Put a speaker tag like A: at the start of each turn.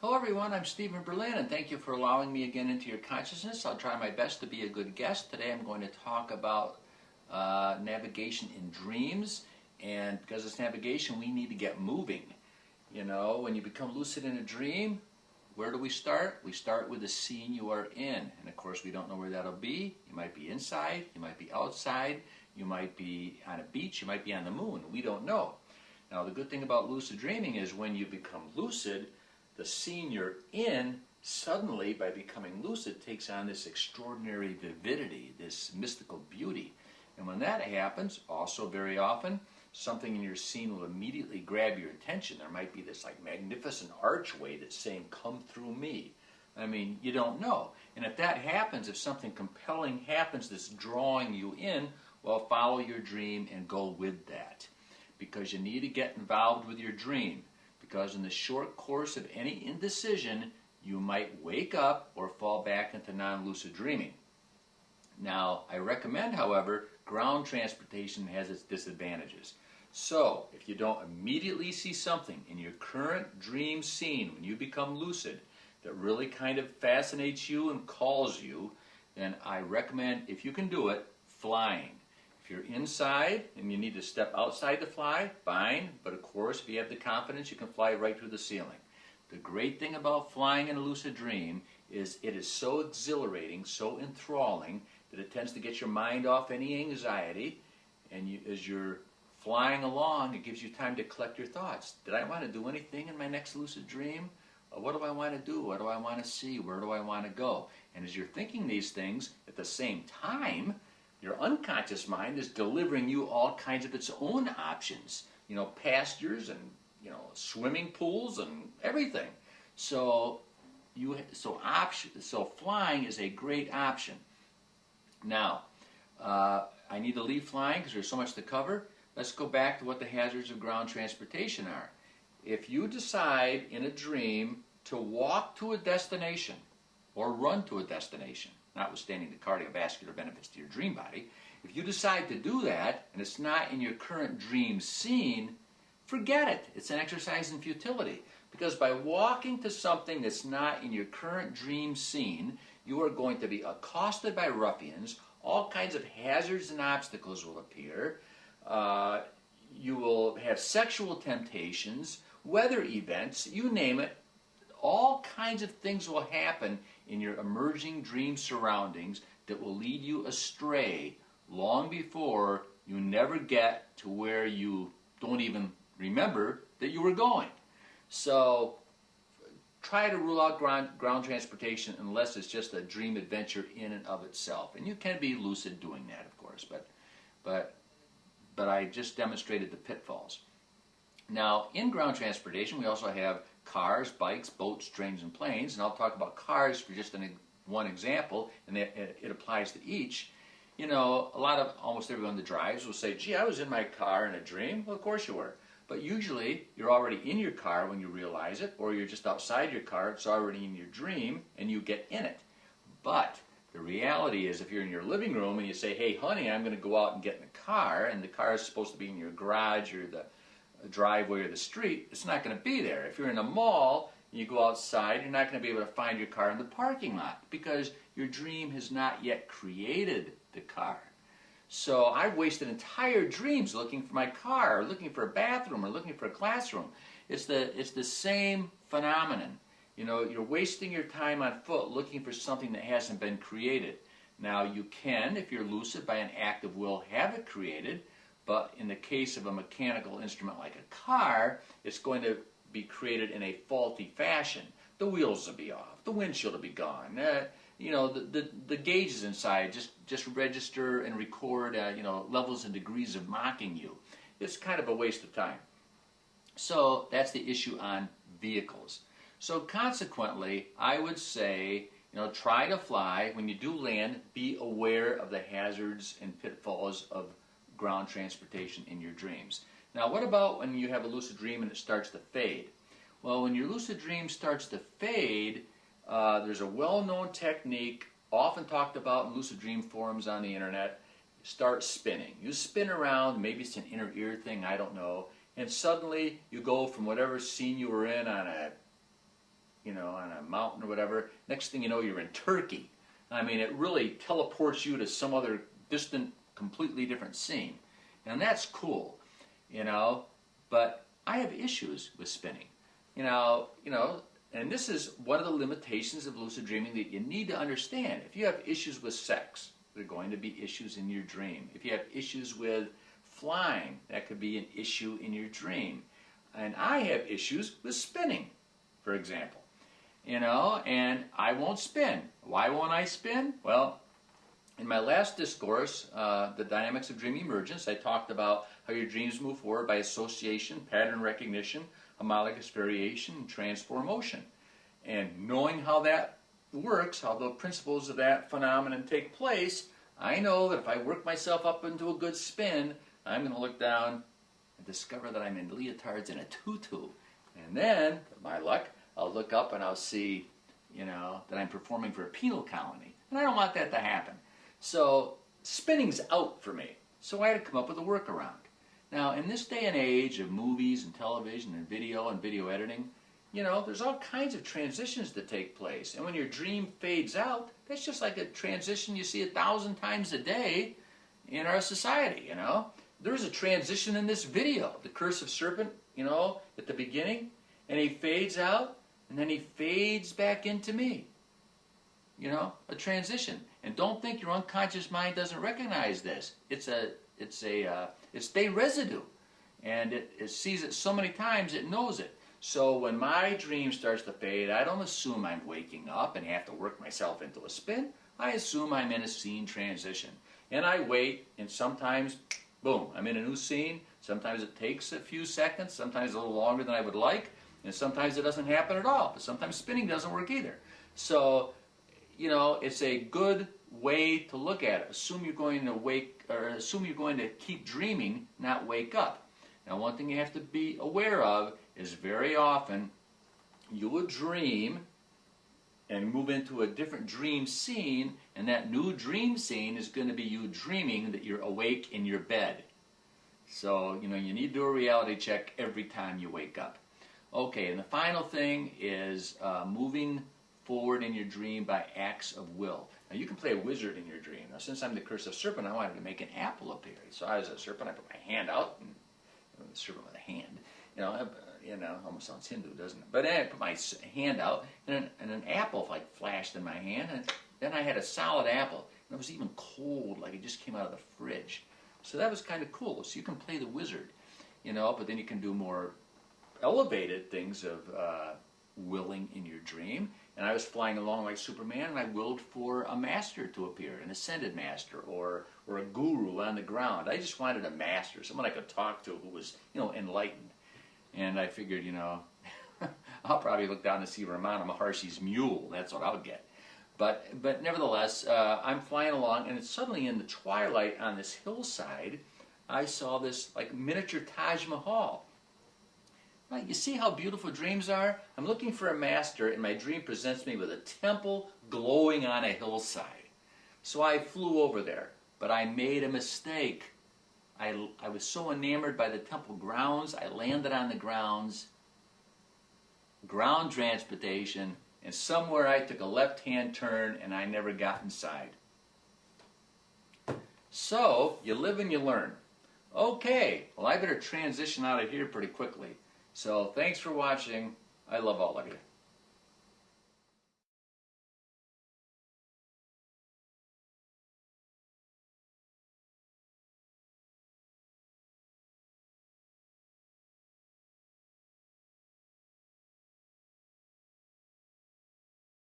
A: Hello everyone, I'm Stephen Berlin and thank you for allowing me again into your consciousness. I'll try my best to be a good guest. Today I'm going to talk about navigation in dreams, and because it's navigation we need to get moving. You know, when you become lucid in a dream, where do we start? We start with the scene you are in, and of course we don't know where that'll be. You might be inside, you might be outside, you might be on a beach, you might be on the moon. We don't know. Now the good thing about lucid dreaming is when you become lucid, the scene you're in suddenly, by becoming lucid, takes on this extraordinary vividity, this mystical beauty. And when that happens, also very often, something in your scene will immediately grab your attention. There might be this like magnificent archway that's saying, "Come through me." I mean, you don't know. And if that happens, if something compelling happens that's drawing you in, well, follow your dream and go with that. Because you need to get involved with your dream. Because in the short course of any indecision, you might wake up or fall back into non-lucid dreaming. Now, I recommend, however, ground transportation has its disadvantages. So, if you don't immediately see something in your current dream scene when you become lucid that really kind of fascinates you and calls you, then I recommend, if you can do it, flying. If you're inside and you need to step outside to fly, fine, but of course if you have the confidence you can fly right through the ceiling. The great thing about flying in a lucid dream is it is so exhilarating, so enthralling, that it tends to get your mind off any anxiety, and as you're flying along it gives you time to collect your thoughts. Did I want to do anything in my next lucid dream? What do I want to do? What do I want to see? Where do I want to go? And as you're thinking these things, at the same time, your unconscious mind is delivering you all kinds of its own options, you know, pastures and, you know, swimming pools and everything. So flying is a great option. Now, I need to leave flying because there's so much to cover. Let's go back to what the hazards of ground transportation are. If you decide in a dream to walk to a destination or run to a destination, notwithstanding the cardiovascular benefits to your dream body, if you decide to do that and it's not in your current dream scene, forget it. It's an exercise in futility. Because by walking to something that's not in your current dream scene, you are going to be accosted by ruffians, all kinds of hazards and obstacles will appear, you will have sexual temptations, weather events, you name it. All kinds of things will happen in your emerging dream surroundings that will lead you astray long before you never get to where you don't even remember that you were going. So try to rule out ground transportation unless it's just a dream adventure in and of itself. And you can be lucid doing that, of course, but I just demonstrated the pitfalls. Now, in ground transportation, we also have cars, bikes, boats, trains, and planes. And I'll talk about cars for just one example, and it applies to each. You know, almost everyone that drives will say, "Gee, I was in my car in a dream." Well, of course you were. But usually, you're already in your car when you realize it, or you're just outside your car, it's already in your dream, and you get in it. But the reality is, if you're in your living room and you say, "Hey, honey, I'm going to go out and get in the car," and the car is supposed to be in your garage or the driveway or the street, it's not going to be there. If you're in a mall and you go outside, you're not going to be able to find your car in the parking lot because your dream has not yet created the car. So I've wasted entire dreams looking for my car, or looking for a bathroom, or looking for a classroom. It's the same phenomenon. You know, you're wasting your time on foot looking for something that hasn't been created. Now you can, if you're lucid, by an act of will, have it created. But in the case of a mechanical instrument like a car, it's going to be created in a faulty fashion. The wheels will be off, the windshield will be gone. You know, the gauges inside just register and record you know, levels and degrees of mocking you. It's kind of a waste of time. So that's the issue on vehicles. So consequently, I would say, you know, try to fly. When you do land, be aware of the hazards and pitfalls of ground transportation in your dreams. Now, what about when you have a lucid dream and it starts to fade? Well, when your lucid dream starts to fade, there's a well-known technique, often talked about in lucid dream forums on the internet. Start spinning. You spin around, maybe it's an inner ear thing, I don't know, and suddenly you go from whatever scene you were in on a you know, on a mountain or whatever. Next thing you know, you're in Turkey. I mean, it really teleports you to some other distant, completely different scene. And that's cool, you know, but I have issues with spinning. You know, and this is one of the limitations of lucid dreaming that you need to understand. If you have issues with sex, there are going to be issues in your dream. If you have issues with flying, that could be an issue in your dream. And I have issues with spinning, for example. You know, and I won't spin. Why won't I spin? Well, in my last discourse, The Dynamics of Dream Emergence, I talked about how your dreams move forward by association, pattern recognition, homologous variation, and transformation. And knowing how that works, how the principles of that phenomenon take place, I know that if I work myself up into a good spin, I'm going to look down and discover that I'm in leotards and a tutu. And then, with my luck, I'll look up and I'll see, you know, that I'm performing for a penal colony. And I don't want that to happen. So spinning's out for me. So I had to come up with a workaround. Now, in this day and age of movies and television and video editing, you know, there's all kinds of transitions that take place. And when your dream fades out, that's just like a transition you see 1,000 times a day in our society, you know. There's a transition in this video, the Cursive Serpent, you know, at the beginning, and he fades out, and then he fades back into me. You know, a transition. And don't think your unconscious mind doesn't recognize this. It's day residue, and it sees it so many times it knows it. So when my dream starts to fade, I don't assume I'm waking up and have to work myself into a spin. I assume I'm in a scene transition, and I wait, and sometimes, boom, I'm in a new scene. Sometimes it takes a few seconds, sometimes a little longer than I would like. And sometimes it doesn't happen at all, but sometimes spinning doesn't work either. So, you know, it's a good way to look at it. Assume you're going to keep dreaming, not wake up. Now, one thing you have to be aware of is very often you will dream and move into a different dream scene, and that new dream scene is going to be you dreaming that you're awake in your bed. So, you know, you need to do a reality check every time you wake up. Okay, and the final thing is moving forward in your dream by acts of will. Now, you can play a wizard in your dream. Now, since I'm the Cursive Serpent, I wanted to make an apple appear. So I was a serpent, I put my hand out, and the serpent with a hand. You know, almost sounds Hindu, doesn't it? But then I put my hand out, and an apple like flashed in my hand, and then I had a solid apple. And it was even cold, like it just came out of the fridge. So that was kind of cool. So you can play the wizard, you know, but then you can do more elevated things of willing in your dream. And I was flying along like Superman, and I willed for a master to appear, an ascended master, or a guru on the ground. I just wanted a master, someone I could talk to who was, you know, enlightened. And I figured, you know, I'll probably look down to see Ramana Maharshi's mule. That's what I'll get. But nevertheless, I'm flying along, and it's suddenly in the twilight on this hillside, I saw this like miniature Taj Mahal. Right, you see how beautiful dreams are? I'm looking for a master, and my dream presents me with a temple glowing on a hillside. So I flew over there, but I made a mistake. I was so enamored by the temple grounds, I landed on the grounds, ground transportation, and somewhere I took a left-hand turn, and I never got inside. So, you live and you learn. Okay, well, I better transition out of here pretty quickly. So, thanks for watching. I love all of you.